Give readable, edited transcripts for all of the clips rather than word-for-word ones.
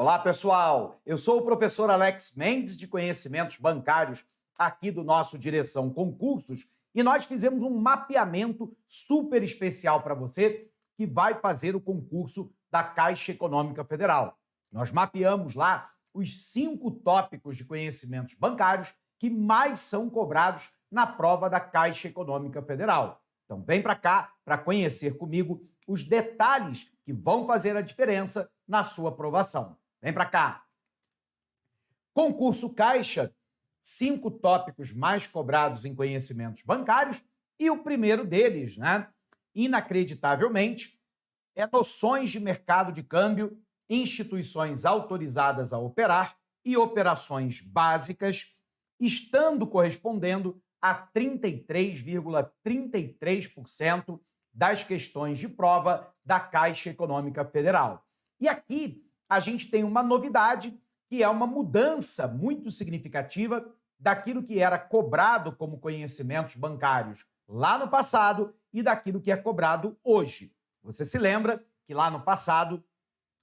Olá, pessoal! Eu sou o professor Alex Mendes, de Conhecimentos Bancários, aqui do nosso Direção Concursos, e nós fizemos um mapeamento super especial para você que vai fazer o concurso da Caixa Econômica Federal. Nós mapeamos lá os 5 tópicos de conhecimentos bancários que mais são cobrados na prova da Caixa Econômica Federal. Então, vem para cá para conhecer comigo os detalhes que vão fazer a diferença na sua aprovação. Vem para cá. Concurso Caixa, 5 tópicos mais cobrados em conhecimentos bancários e o primeiro deles, inacreditavelmente, é noções de mercado de câmbio, instituições autorizadas a operar e operações básicas, estando correspondendo a 33,33% das questões de prova da Caixa Econômica Federal. E aqui a gente tem uma novidade, que é uma mudança muito significativa daquilo que era cobrado como conhecimentos bancários lá no passado e daquilo que é cobrado hoje. Você se lembra que lá no passado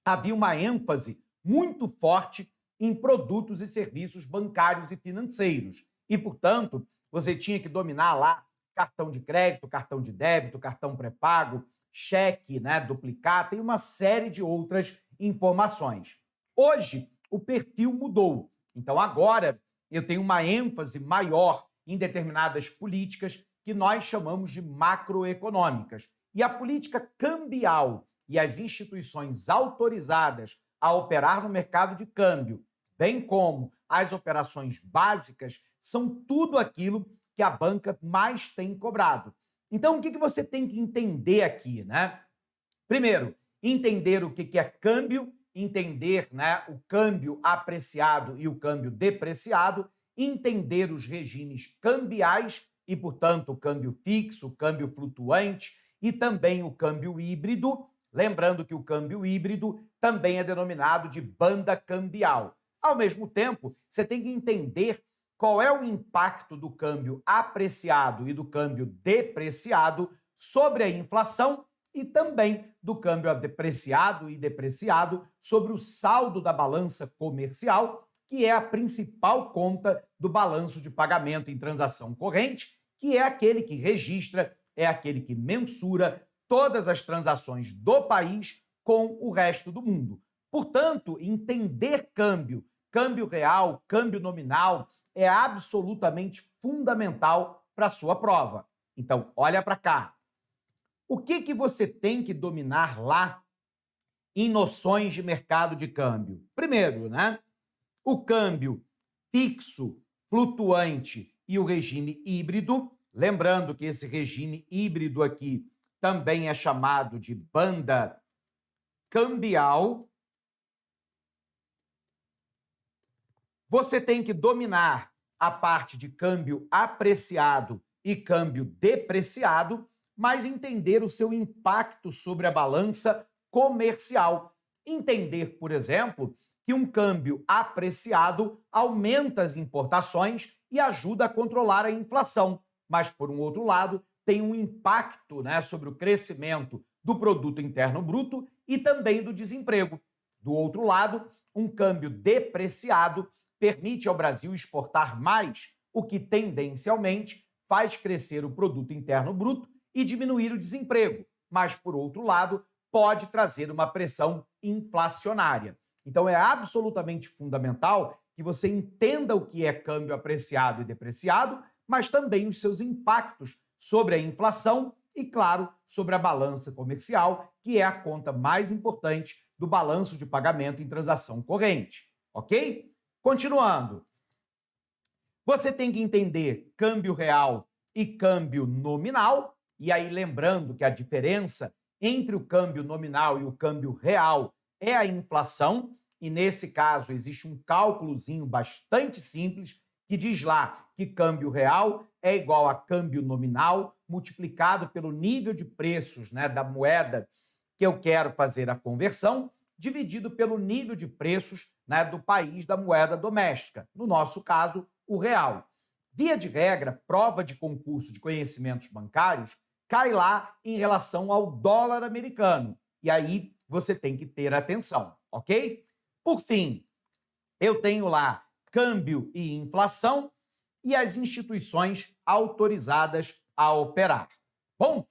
havia uma ênfase muito forte em produtos e serviços bancários e financeiros. E, portanto, você tinha que dominar lá cartão de crédito, cartão de débito, cartão pré-pago, cheque, duplicata e uma série de outras informações. Hoje, o perfil mudou. Então, agora, eu tenho uma ênfase maior em determinadas políticas que nós chamamos de macroeconômicas. E a política cambial e as instituições autorizadas a operar no mercado de câmbio, bem como as operações básicas, são tudo aquilo que a banca mais tem cobrado. Então, o que você tem que entender aqui, Primeiro, entender o que é câmbio, entender o câmbio apreciado e o câmbio depreciado, entender os regimes cambiais e, portanto, o câmbio fixo, o câmbio flutuante e também o câmbio híbrido. Lembrando que o câmbio híbrido também é denominado de banda cambial. Ao mesmo tempo, você tem que entender qual é o impacto do câmbio apreciado e do câmbio depreciado sobre a inflação e também do câmbio depreciado e depreciado sobre o saldo da balança comercial, que é a principal conta do balanço de pagamento em transação corrente, que é aquele que registra, é aquele que mensura todas as transações do país com o resto do mundo. Portanto, entender câmbio, câmbio real, câmbio nominal, é absolutamente fundamental para a sua prova. Então, olha para cá. O que você tem que dominar lá em noções de mercado de câmbio? Primeiro, o câmbio fixo, flutuante e o regime híbrido. Lembrando que esse regime híbrido aqui também é chamado de banda cambial. Você tem que dominar a parte de câmbio apreciado e câmbio depreciado, mas entender o seu impacto sobre a balança comercial. Entender, por exemplo, que um câmbio apreciado aumenta as importações e ajuda a controlar a inflação, mas, por um outro lado, tem um impacto sobre o crescimento do produto interno bruto e também do desemprego. Do outro lado, um câmbio depreciado permite ao Brasil exportar mais, o que tendencialmente faz crescer o produto interno bruto e diminuir o desemprego, mas, por outro lado, pode trazer uma pressão inflacionária. Então, é absolutamente fundamental que você entenda o que é câmbio apreciado e depreciado, mas também os seus impactos sobre a inflação e, claro, sobre a balança comercial, que é a conta mais importante do balanço de pagamento em transação corrente, ok? Continuando. Você tem que entender câmbio real e câmbio nominal, e aí lembrando que a diferença entre o câmbio nominal e o câmbio real é a inflação, e nesse caso existe um cálculozinho bastante simples que diz lá que câmbio real é igual a câmbio nominal multiplicado pelo nível de preços da moeda que eu quero fazer a conversão, dividido pelo nível de preços do país da moeda doméstica, no nosso caso, o real. Via de regra, prova de concurso de conhecimentos bancários cai lá em relação ao dólar americano. E aí você tem que ter atenção, ok? Por fim, eu tenho lá câmbio e inflação e as instituições autorizadas a operar. Bom,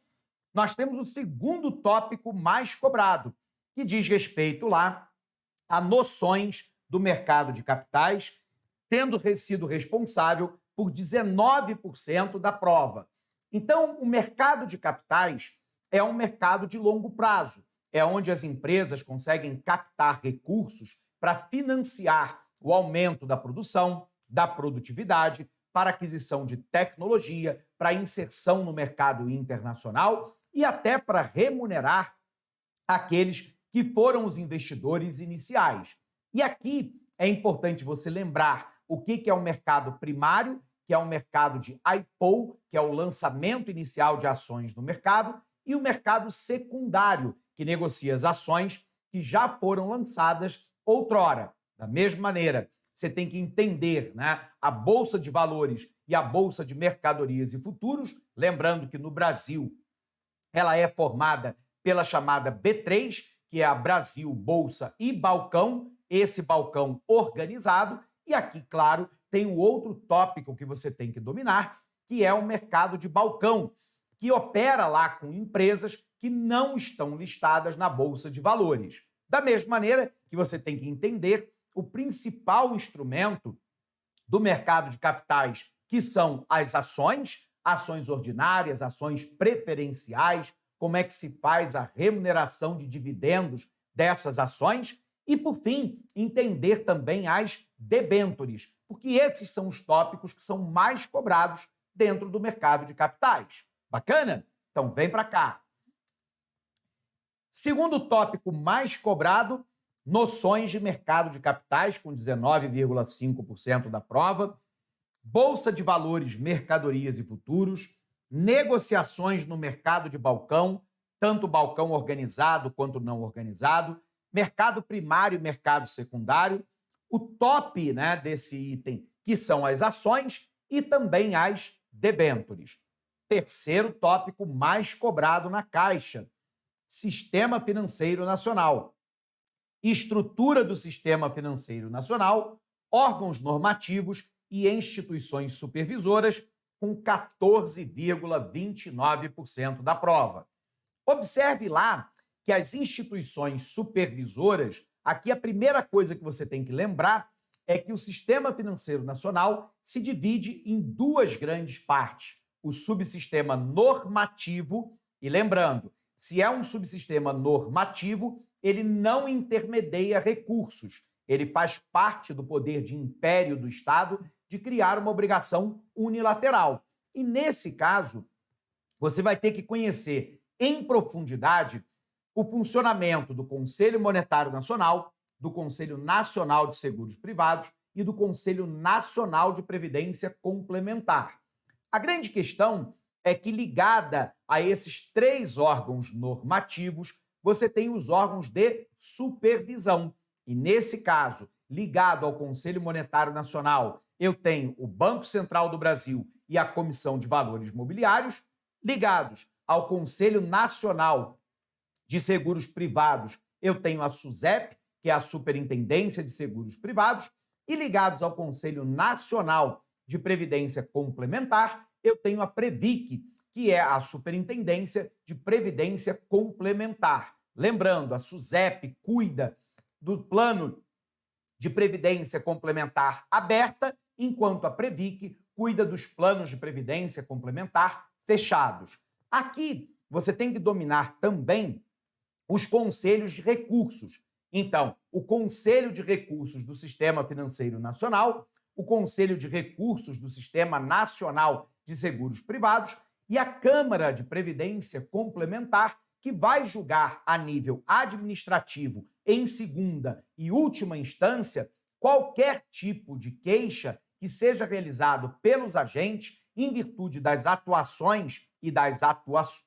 nós temos o segundo tópico mais cobrado, que diz respeito lá a noções do mercado de capitais, tendo sido responsável por 19% da prova. Então, o mercado de capitais é um mercado de longo prazo, é onde as empresas conseguem captar recursos para financiar o aumento da produção, da produtividade, para aquisição de tecnologia, para inserção no mercado internacional e até para remunerar aqueles que foram os investidores iniciais. E aqui é importante você lembrar o que é o mercado primário, que é o mercado de IPO, que é o lançamento inicial de ações no mercado, e o mercado secundário, que negocia as ações que já foram lançadas outrora. Da mesma maneira, você tem que entender, né, a Bolsa de Valores e a Bolsa de Mercadorias e Futuros, lembrando que no Brasil ela é formada pela chamada B3, que é a Brasil, Bolsa e Balcão, esse balcão organizado, e aqui, claro, tem um outro tópico que você tem que dominar, que é o mercado de balcão, que opera lá com empresas que não estão listadas na Bolsa de Valores. Da mesma maneira que você tem que entender o principal instrumento do mercado de capitais, que são as ações, ações ordinárias, ações preferenciais, como é que se faz a remuneração de dividendos dessas ações e, por fim, entender também as debêntures, porque esses são os tópicos que são mais cobrados dentro do mercado de capitais. Bacana? Então vem para cá. Segundo tópico mais cobrado, noções de mercado de capitais, com 19,5% da prova, Bolsa de Valores, Mercadorias e Futuros, negociações no mercado de balcão, tanto balcão organizado quanto não organizado, mercado primário e mercado secundário, o top, né, desse item, que são as ações, e também as debêntures. Terceiro tópico mais cobrado na Caixa, Sistema Financeiro Nacional. Estrutura do Sistema Financeiro Nacional, órgãos normativos e instituições supervisoras, com 14,29% da prova. Observe lá que as instituições supervisoras, aqui a primeira coisa que você tem que lembrar é que o Sistema Financeiro Nacional se divide em duas grandes partes. O subsistema normativo, e lembrando, se é um subsistema normativo, ele não intermedia recursos, ele faz parte do poder de império do Estado de criar uma obrigação unilateral. E nesse caso, você vai ter que conhecer em profundidade o funcionamento do Conselho Monetário Nacional, do Conselho Nacional de Seguros Privados e do Conselho Nacional de Previdência Complementar. A grande questão é que, ligada a esses três órgãos normativos, você tem os órgãos de supervisão. E, nesse caso, ligado ao Conselho Monetário Nacional, eu tenho o Banco Central do Brasil e a Comissão de Valores Mobiliários. Ligados ao Conselho Nacional de Seguros Privados, eu tenho a SUSEP, que é a Superintendência de Seguros Privados, e ligados ao Conselho Nacional de Previdência Complementar, eu tenho a Previc, que é a Superintendência de Previdência Complementar. Lembrando, a SUSEP cuida do plano de previdência complementar aberta, enquanto a Previc cuida dos planos de previdência complementar fechados. Aqui, você tem que dominar também os conselhos de recursos. Então, o Conselho de Recursos do Sistema Financeiro Nacional, o Conselho de Recursos do Sistema Nacional de Seguros Privados e a Câmara de Previdência Complementar, que vai julgar a nível administrativo, em segunda e última instância, qualquer tipo de queixa que seja realizado pelos agentes em virtude das atuações e das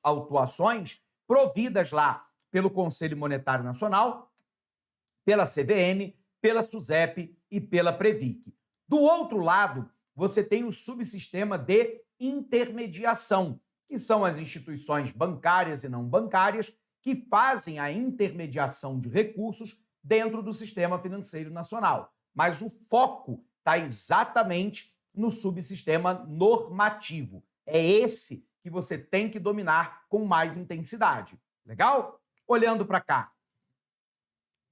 autuações providas lá pelo Conselho Monetário Nacional, pela CVM, pela SUSEP e pela Previc. Do outro lado, você tem o subsistema de intermediação, que são as instituições bancárias e não bancárias que fazem a intermediação de recursos dentro do sistema financeiro nacional. Mas o foco está exatamente no subsistema normativo. É esse que você tem que dominar com mais intensidade. Legal? Olhando para cá.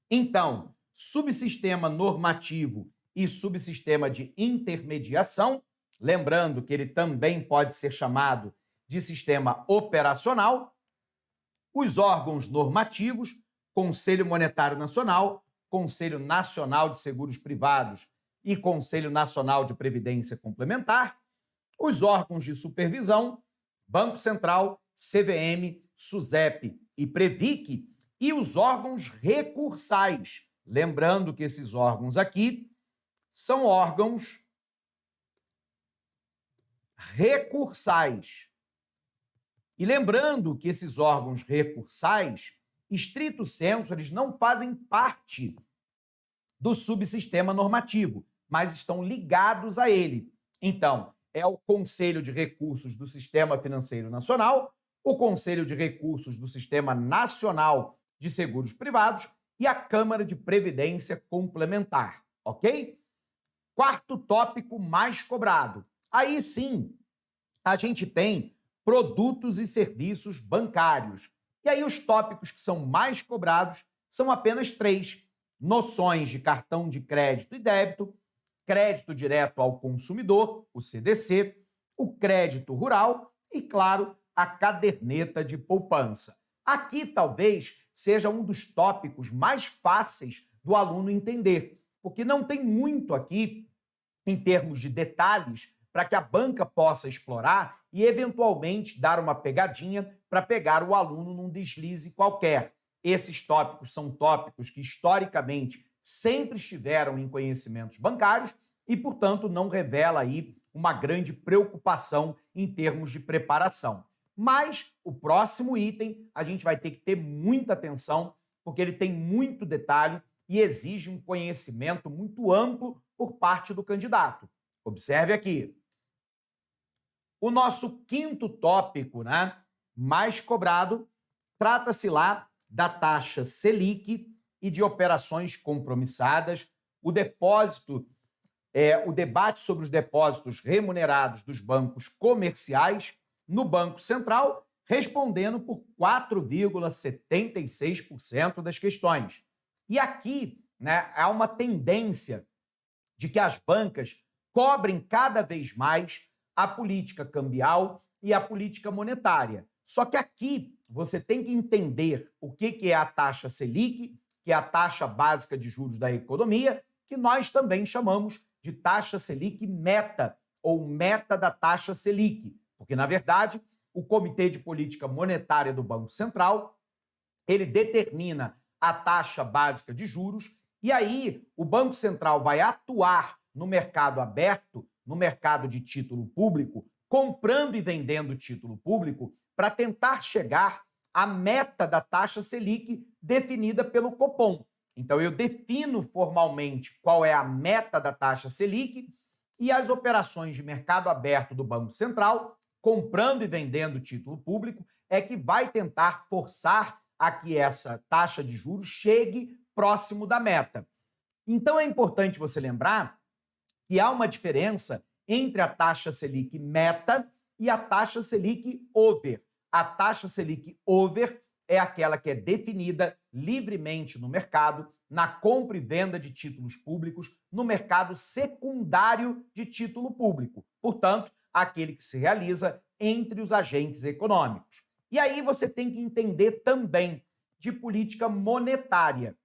Então, subsistema normativo e subsistema de intermediação, lembrando que ele também pode ser chamado de sistema operacional, os órgãos normativos, Conselho Monetário Nacional, Conselho Nacional de Seguros Privados e Conselho Nacional de Previdência Complementar, os órgãos de supervisão, Banco Central, CVM, SUSEP e Previc, e os órgãos recursais. Lembrando que esses órgãos aqui são órgãos recursais. E lembrando que esses órgãos recursais, estrito sensu, eles não fazem parte do subsistema normativo, mas estão ligados a ele. Então, é o Conselho de Recursos do Sistema Financeiro Nacional, o Conselho de Recursos do Sistema Nacional de Seguros Privados e a Câmara de Previdência Complementar, ok? Quarto tópico mais cobrado. Aí sim, a gente tem produtos e serviços bancários. E aí os tópicos que são mais cobrados são apenas 3. Noções de cartão de crédito e débito, crédito direto ao consumidor, o CDC, o crédito rural e, claro, a caderneta de poupança. Aqui talvez seja um dos tópicos mais fáceis do aluno entender, porque não tem muito aqui em termos de detalhes para que a banca possa explorar e, eventualmente, dar uma pegadinha para pegar o aluno num deslize qualquer. Esses tópicos são tópicos que, historicamente, sempre estiveram em conhecimentos bancários e, portanto, não revela aí uma grande preocupação em termos de preparação. Mas o próximo item a gente vai ter que ter muita atenção, porque ele tem muito detalhe e exige um conhecimento muito amplo por parte do candidato. Observe aqui. O nosso quinto tópico, mais cobrado, trata-se lá da taxa Selic e de operações compromissadas, o debate sobre os depósitos remunerados dos bancos comerciais no Banco Central, respondendo por 4,76% das questões. E aqui há uma tendência de que as bancas cobrem cada vez mais a política cambial e a política monetária. Só que aqui você tem que entender o que é a taxa Selic, que é a taxa básica de juros da economia, que nós também chamamos de taxa Selic meta, ou meta da taxa Selic, porque, na verdade, o Comitê de Política Monetária do Banco Central, ele determina a taxa básica de juros e aí o Banco Central vai atuar no mercado aberto, no mercado de título público, comprando e vendendo título público para tentar chegar à meta da taxa Selic definida pelo Copom. Então, eu defino formalmente qual é a meta da taxa Selic e as operações de mercado aberto do Banco Central, comprando e vendendo título público, é que vai tentar forçar a que essa taxa de juros chegue próximo da meta. Então, é importante você lembrar que há uma diferença entre a taxa Selic meta e a taxa Selic over. A taxa Selic over é aquela que é definida livremente no mercado, na compra e venda de títulos públicos, no mercado secundário de título público. Portanto, aquele que se realiza entre os agentes econômicos. E aí você tem que entender também de política monetária.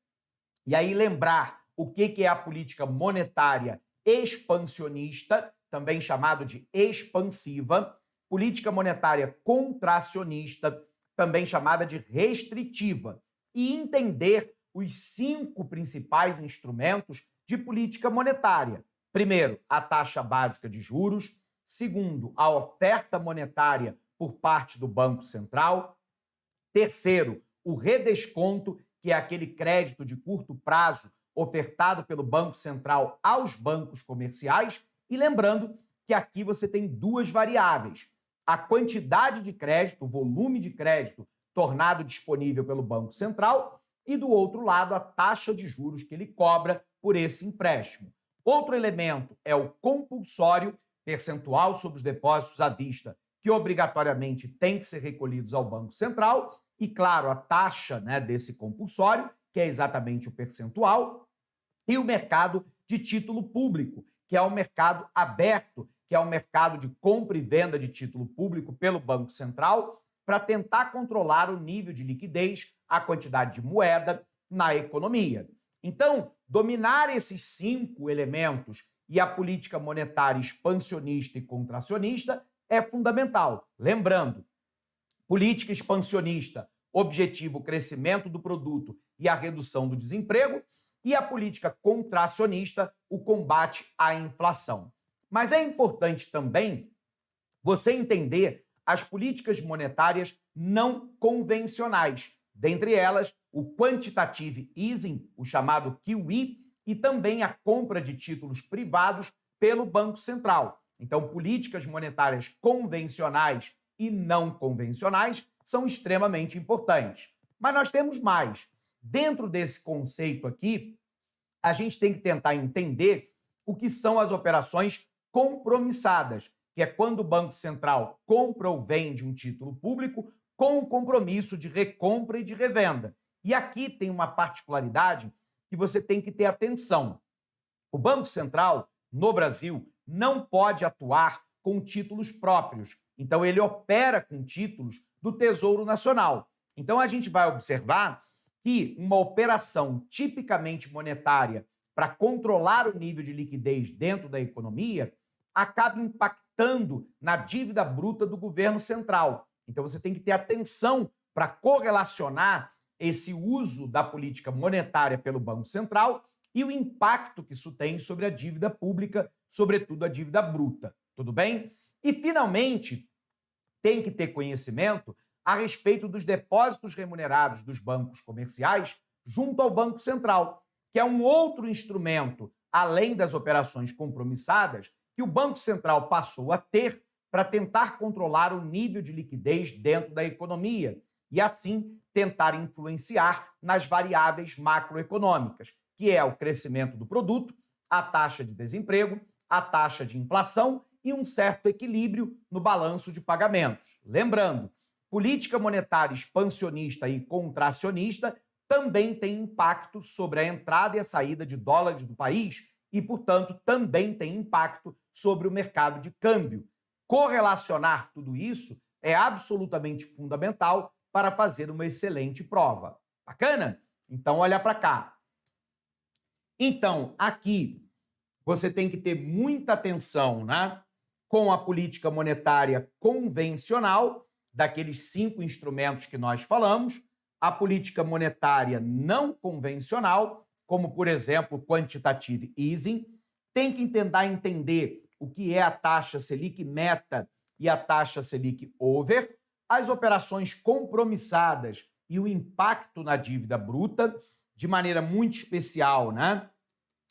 E aí lembrar o que é a política monetária expansionista, também chamado de expansiva, política monetária contracionista, também chamada de restritiva, e entender os 5 principais instrumentos de política monetária. Primeiro, a taxa básica de juros. Segundo, a oferta monetária por parte do Banco Central. Terceiro, o redesconto, que é aquele crédito de curto prazo ofertado pelo Banco Central aos bancos comerciais. E lembrando que aqui você tem 2 variáveis: a quantidade de crédito, o volume de crédito tornado disponível pelo Banco Central e do outro lado a taxa de juros que ele cobra por esse empréstimo. Outro elemento é o compulsório, percentual sobre os depósitos à vista, que obrigatoriamente tem que ser recolhidos ao Banco Central, e, claro, a taxa, né, desse compulsório, que é exatamente o percentual, e o mercado de título público, que é o mercado aberto, que é o mercado de compra e venda de título público pelo Banco Central, para tentar controlar o nível de liquidez, a quantidade de moeda na economia. Então, dominar esses 5 elementos e a política monetária expansionista e contracionista é fundamental. Lembrando, política expansionista, objetivo o crescimento do produto e a redução do desemprego, e a política contracionista, o combate à inflação. Mas é importante também você entender as políticas monetárias não convencionais, dentre elas o quantitative easing, o chamado QE, e também a compra de títulos privados pelo Banco Central. Então, políticas monetárias convencionais e não convencionais são extremamente importantes. Mas nós temos mais. Dentro desse conceito aqui, a gente tem que tentar entender o que são as operações compromissadas, que é quando o Banco Central compra ou vende um título público com o compromisso de recompra e de revenda. E aqui tem uma particularidade que você tem que ter atenção. O Banco Central, no Brasil, não pode atuar com títulos próprios. Então, ele opera com títulos do Tesouro Nacional. Então, a gente vai observar que uma operação tipicamente monetária para controlar o nível de liquidez dentro da economia acaba impactando na dívida bruta do governo central. Então, você tem que ter atenção para correlacionar esse uso da política monetária pelo Banco Central e o impacto que isso tem sobre a dívida pública, sobretudo a dívida bruta. Tudo bem? E, finalmente, tem que ter conhecimento a respeito dos depósitos remunerados dos bancos comerciais junto ao Banco Central, que é um outro instrumento, além das operações compromissadas, que o Banco Central passou a ter para tentar controlar o nível de liquidez dentro da economia e, assim, tentar influenciar nas variáveis macroeconômicas, que é o crescimento do produto, a taxa de desemprego, a taxa de inflação e um certo equilíbrio no balanço de pagamentos. Lembrando, política monetária expansionista e contracionista também tem impacto sobre a entrada e a saída de dólares do país e, portanto, também tem impacto sobre o mercado de câmbio. Correlacionar tudo isso é absolutamente fundamental para fazer uma excelente prova. Bacana? Então, olha para cá. Então, aqui, você tem que ter muita atenção, né, com a política monetária convencional, daqueles 5 instrumentos que nós falamos, a política monetária não convencional, como, por exemplo, o quantitative easing, tem que tentar entender o que é a taxa Selic meta e a taxa Selic over, as operações compromissadas e o impacto na dívida bruta, de maneira muito especial, né,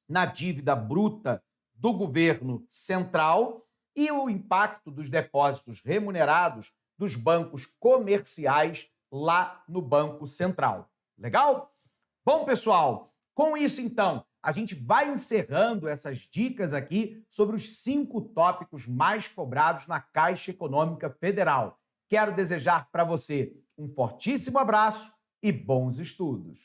na dívida bruta do governo central e o impacto dos depósitos remunerados dos bancos comerciais lá no Banco Central. Legal? Bom, pessoal, com isso, então, a gente vai encerrando essas dicas aqui sobre os 5 tópicos mais cobrados na Caixa Econômica Federal. Quero desejar para você um fortíssimo abraço e bons estudos.